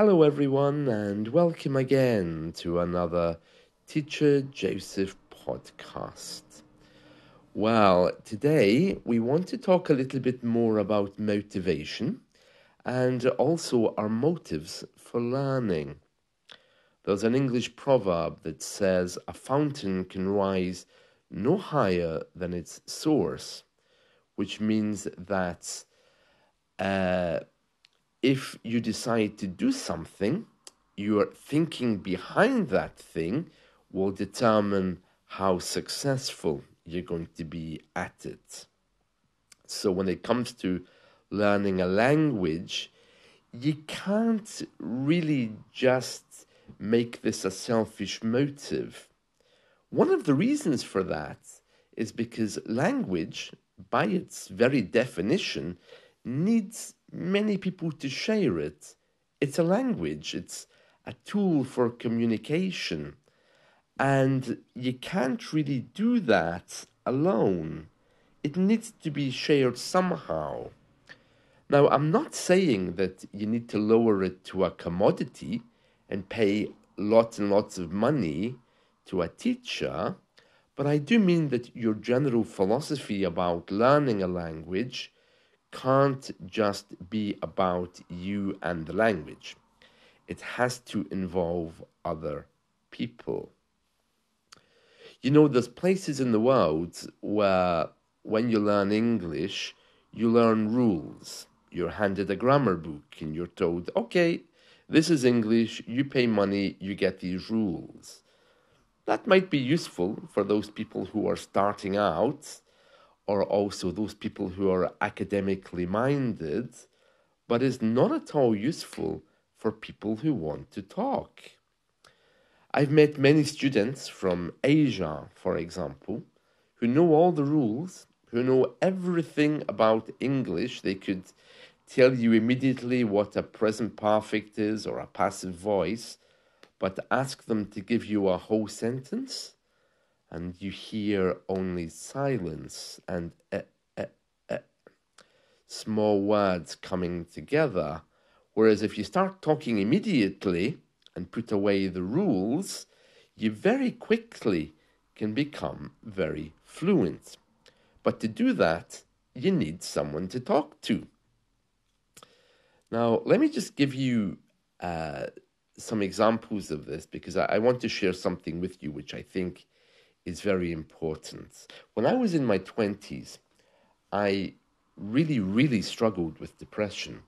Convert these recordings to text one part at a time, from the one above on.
Hello, everyone, and welcome again to another Teacher Joseph podcast. Well, today we want to talk a little bit more about motivation and also our motives for learning. There's an English proverb that says a fountain can rise no higher than its source, which means that if you decide to do something, your thinking behind that thing will determine how successful you're going to be at it. So when it comes to learning a language, you can't really just make this a selfish motive. One of the reasons for that is because language, by its very definition, needs many people to share it. It's a language, it's a tool for communication, and you can't really do that alone. It needs to be shared somehow. Now, I'm not saying that you need to lower it to a commodity and pay lots and lots of money to a teacher, but I do mean that your general philosophy about learning a language can't just be about you and the language. It has to involve other people. You know, there's places in the world where when you learn English, you learn rules. You're handed a grammar book and you're told, okay, this is English, you pay money, you get these rules. That might be useful for those people who are starting out, or also those people who are academically minded, but is not at all useful for people who want to talk. I've met many students from Asia, for example, who know all the rules, who know everything about English. They could tell you immediately what a present perfect is or a passive voice, but ask them to give you a whole sentence, and you hear only silence and small words coming together. Whereas if you start talking immediately and put away the rules, you very quickly can become very fluent. But to do that, you need someone to talk to. Now, let me just give you some examples of this, because I want to share something with you which I think is very important. When I was in my 20s, I really struggled with depression.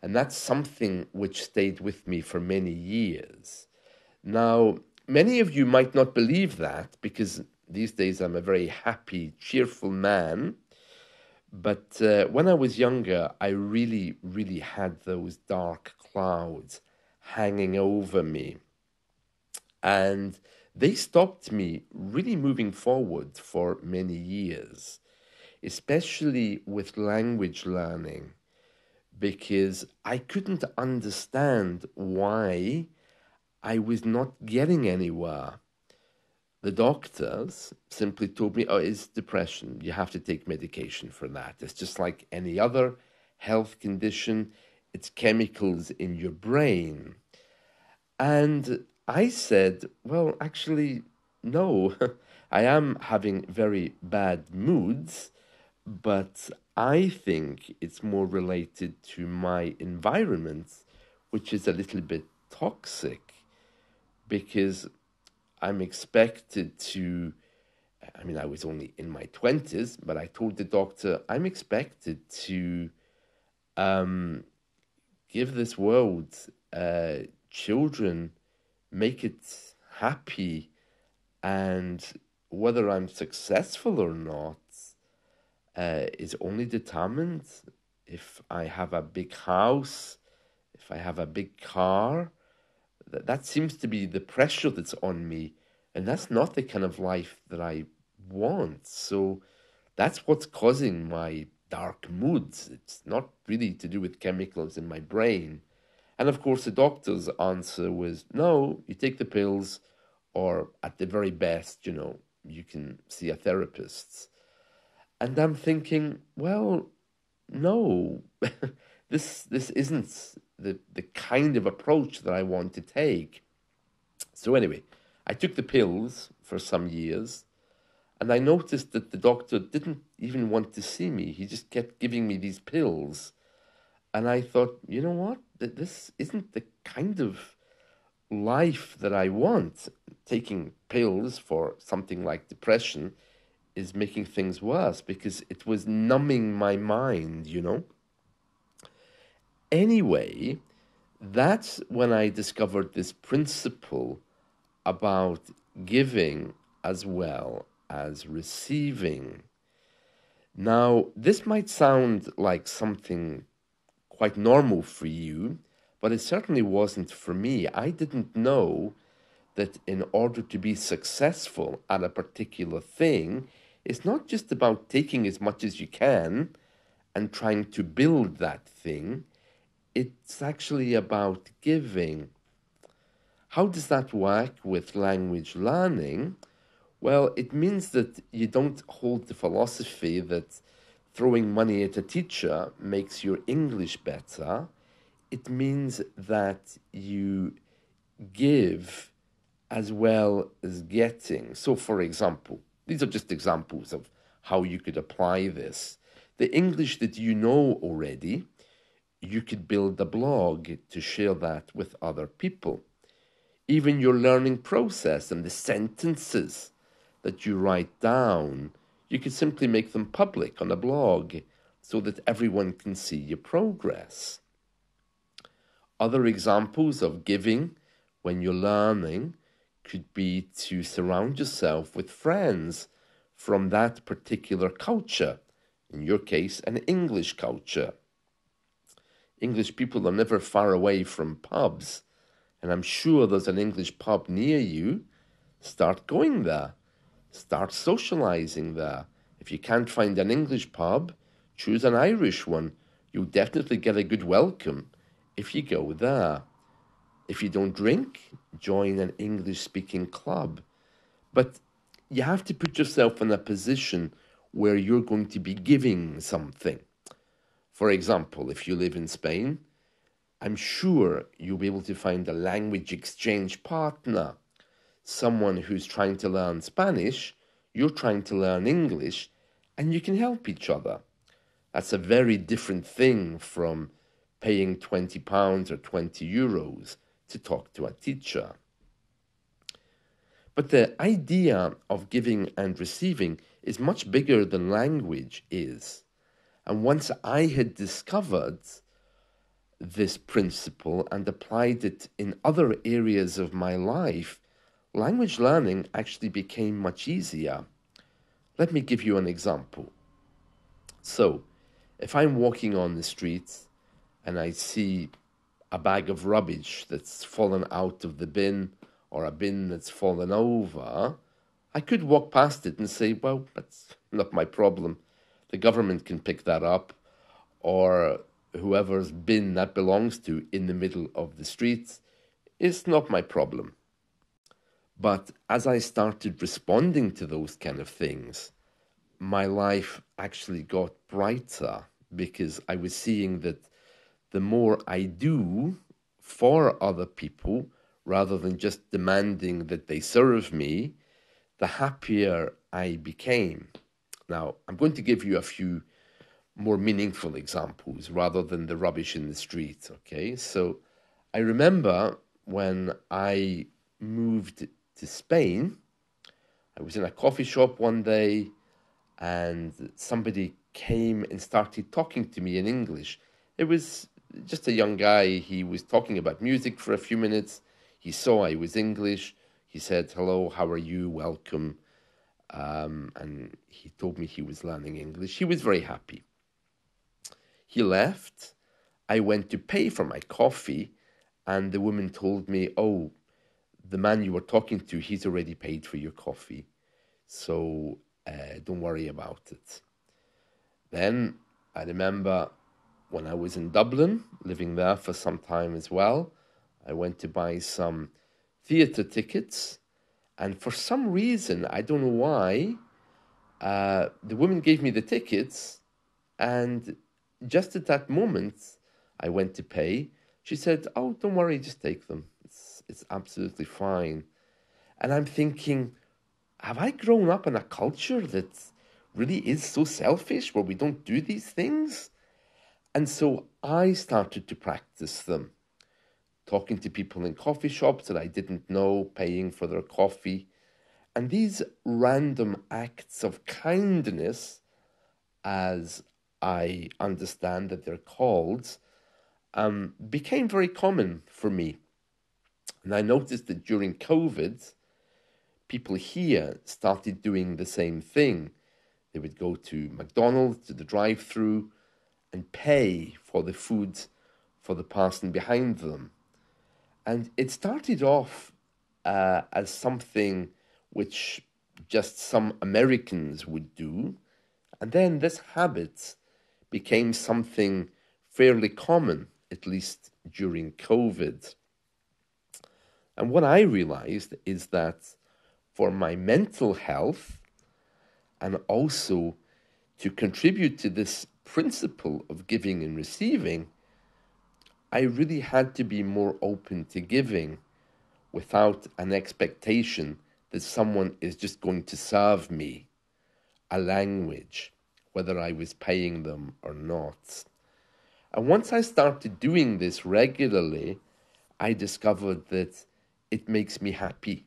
And that's something which stayed with me for many years. Now, many of you might not believe that, because these days I'm a very happy, cheerful man. But when I was younger, I really had those dark clouds hanging over me. And they stopped me really moving forward for many years, especially with language learning, because I couldn't understand why I was not getting anywhere. The doctors simply told me, oh, it's depression. You have to take medication for that. It's just like any other health condition. It's chemicals in your brain. And I said, well, actually, no. I am having very bad moods, but I think it's more related to my environment, which is a little bit toxic, because I'm expected to, I was only in my 20s, but I told the doctor, I'm expected to give this world children, make it happy, and whether I'm successful or not is only determined if I have a big house, if I have a big car. That seems to be the pressure that's on me, and that's not the kind of life that I want. So that's what's causing my dark moods. It's not really to do with chemicals in my brain. And of course, the doctor's answer was, no, you take the pills, or at the very best, you can see a therapist. And I'm thinking, well, no, this isn't the kind of approach that I want to take. So anyway, I took the pills for some years, and I noticed that the doctor didn't even want to see me. He just kept giving me these pills. And I thought, you know what? This isn't the kind of life that I want. Taking pills for something like depression is making things worse because it was numbing my mind, you know? Anyway, that's when I discovered this principle about giving as well as receiving. Now, this might sound like something quite normal for you, but it certainly wasn't for me. I didn't know that in order to be successful at a particular thing, it's not just about taking as much as you can and trying to build that thing, it's actually about giving. How does that work with language learning? Well, it means that you don't hold the philosophy that throwing money at a teacher makes your English better. It means that you give as well as getting. So, for example, these are just examples of how you could apply this. The English that you know already, you could build a blog to share that with other people. Even your learning process and the sentences that you write down, you could simply make them public on a blog so that everyone can see your progress. Other examples of giving when you're learning could be to surround yourself with friends from that particular culture, in your case, an English culture. English people are never far away from pubs, and I'm sure there's an English pub near you. Start going there. Start socializing there. If you can't find an English pub, choose an Irish one. You'll definitely get a good welcome if you go there. If you don't drink, join an English-speaking club. But you have to put yourself in a position where you're going to be giving something. For example, if you live in Spain, I'm sure you'll be able to find a language exchange partner, someone who's trying to learn Spanish, you're trying to learn English, and you can help each other. That's a very different thing from paying £20 or €20 to talk to a teacher. But the idea of giving and receiving is much bigger than language is. And once I had discovered this principle and applied it in other areas of my life, language learning actually became much easier. Let me give you an example. So, if I'm walking on the street and I see a bag of rubbish that's fallen out of the bin or a bin that's fallen over, I could walk past it and say, well, that's not my problem. The government can pick that up, or whoever's bin that belongs to in the middle of the street. It's not my problem. But as I started responding to those kind of things, my life actually got brighter because I was seeing that the more I do for other people, rather than just demanding that they serve me, the happier I became. Now, I'm going to give you a few more meaningful examples rather than the rubbish in the street, okay? So I remember when I moved to Spain, I was in a coffee shop one day and somebody came and started talking to me in English. It was just a young guy. He was talking about music for a few minutes. He saw I was English. He said, hello, how are you? Welcome. And he told me he was learning English. He was very happy. He left. I went to pay for my coffee, and the woman told me, oh, the man you were talking to, he's already paid for your coffee. So don't worry about it. Then I remember when I was in Dublin, living there for some time as well, I went to buy some theatre tickets. And for some reason, I don't know why, the woman gave me the tickets, and just at that moment I went to pay, She said, "Oh, don't worry, just take them. It's absolutely fine." And I'm thinking, have I grown up in a culture that really is so selfish where we don't do these things? And so I started to practice them, talking to people in coffee shops that I didn't know, paying for their coffee. And these random acts of kindness, as I understand that they're called, became very common for me. And I noticed that during COVID, people here started doing the same thing. They would go to McDonald's, to the drive-through, and pay for the food for the person behind them. And it started off as something which just some Americans would do. And then this habit became something fairly common, at least during COVID. And what I realized is that for my mental health and also to contribute to this principle of giving and receiving, I really had to be more open to giving without an expectation that someone is just going to serve me a language, whether I was paying them or not. And once I started doing this regularly, I discovered that it makes me happy.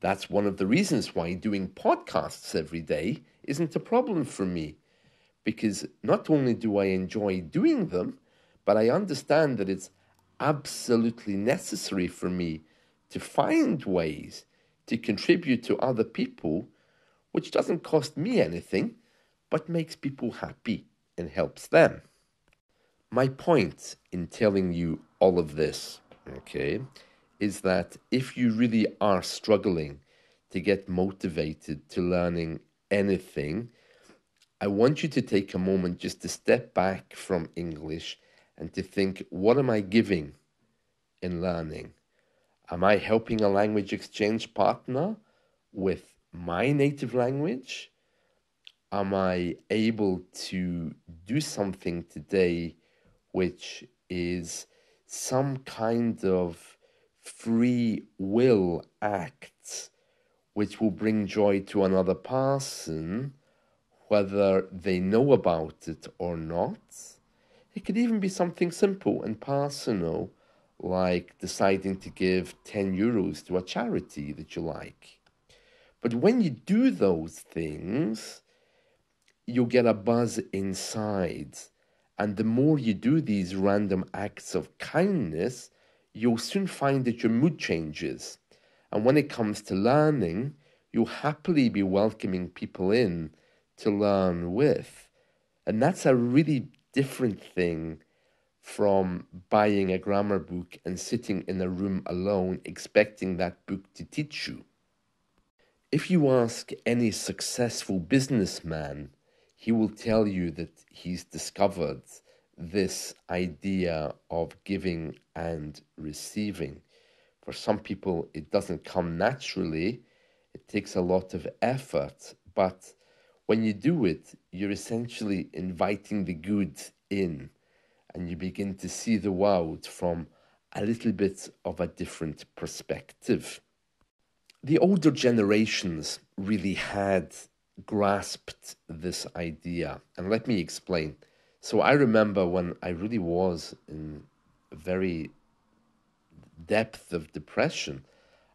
That's one of the reasons why doing podcasts every day isn't a problem for me, because not only do I enjoy doing them, but I understand that it's absolutely necessary for me to find ways to contribute to other people, which doesn't cost me anything, but makes people happy and helps them. My point in telling you all of this, okay, is that if you really are struggling to get motivated to learning anything, I want you to take a moment just to step back from English and to think, what am I giving in learning? Am I helping a language exchange partner with my native language? Am I able to do something today which is some kind of free will act which will bring joy to another person, whether they know about it or not? It could even be something simple and personal, like deciding to give 10 euros to a charity that you like. But when you do those things, you'll get a buzz inside. And the more you do these random acts of kindness, you'll soon find that your mood changes. And when it comes to learning, you'll happily be welcoming people in to learn with. And that's a really different thing from buying a grammar book and sitting in a room alone expecting that book to teach you. If you ask any successful businessman, he will tell you that he's discovered this idea of giving and receiving. For some people, it doesn't come naturally. It takes a lot of effort, but when you do it, you're essentially inviting the good in, and you begin to see the world from a little bit of a different perspective. The older generations really had grasped this idea, and let me explain. So I remember when I really was in a very depth of depression,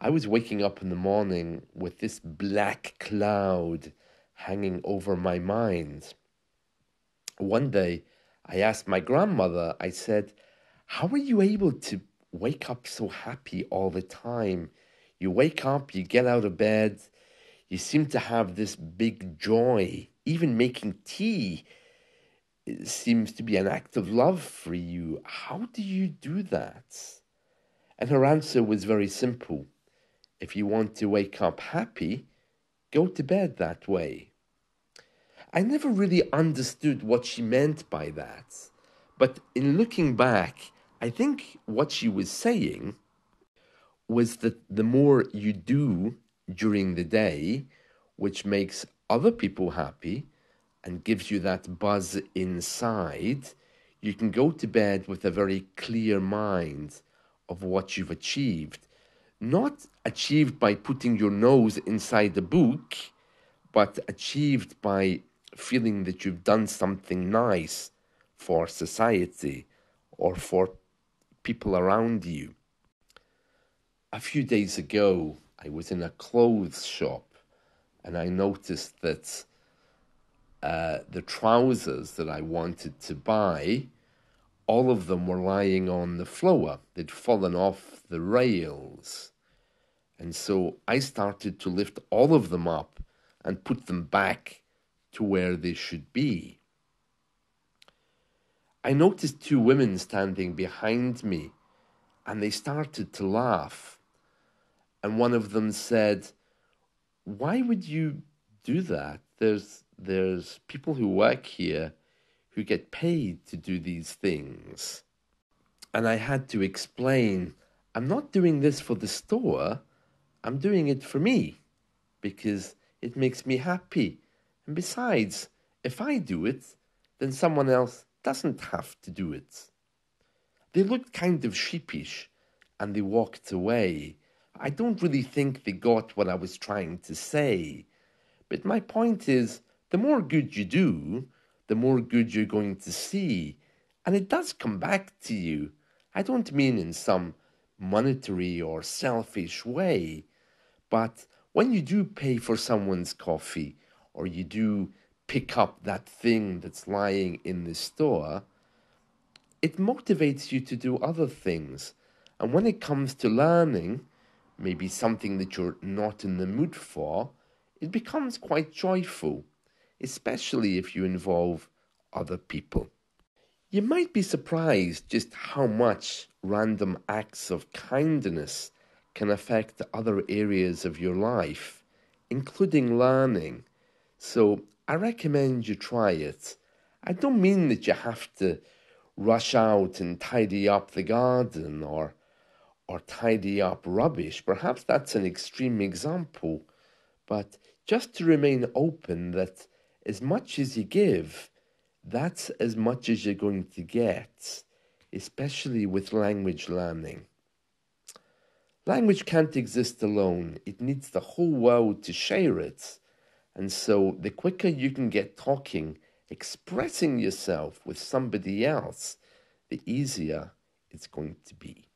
I was waking up in the morning with this black cloud hanging over my mind. One day, I asked my grandmother, I said, "How are you able to wake up so happy all the time? You wake up, you get out of bed, you seem to have this big joy. Even making tea seems to be an act of love for you. How do you do that?" And her answer was very simple. If you want to wake up happy, go to bed that way. I never really understood what she meant by that. But in looking back, I think what she was saying was that the more you do during the day, which makes other people happy and gives you that buzz inside, you can go to bed with a very clear mind of what you've achieved. Not achieved by putting your nose inside a book, but achieved by feeling that you've done something nice for society or for people around you. A few days ago, I was in a clothes shop and I noticed that the trousers that I wanted to buy, all of them were lying on the floor. They'd fallen off the rails. And so I started to lift all of them up and put them back to where they should be. I noticed two women standing behind me, and they started to laugh. And one of them said, "Why would you do that? There's people who work here who get paid to do these things." And I had to explain, I'm not doing this for the store, I'm doing it for me, because it makes me happy. And besides, if I do it, then someone else doesn't have to do it. They looked kind of sheepish, and they walked away. I don't really think they got what I was trying to say. But my point is, the more good you do, the more good you're going to see. And it does come back to you. I don't mean in some monetary or selfish way, but when you do pay for someone's coffee, or you do pick up that thing that's lying in the store, it motivates you to do other things. And when it comes to learning, maybe something that you're not in the mood for, it becomes quite joyful, especially if you involve other people. You might be surprised just how much random acts of kindness can affect other areas of your life, including learning. So I recommend you try it. I don't mean that you have to rush out and tidy up the garden or tidy up rubbish. Perhaps that's an extreme example, but just to remain open that as much as you give, that's as much as you're going to get, especially with language learning. Language can't exist alone. It needs the whole world to share it. And so the quicker you can get talking, expressing yourself with somebody else, the easier it's going to be.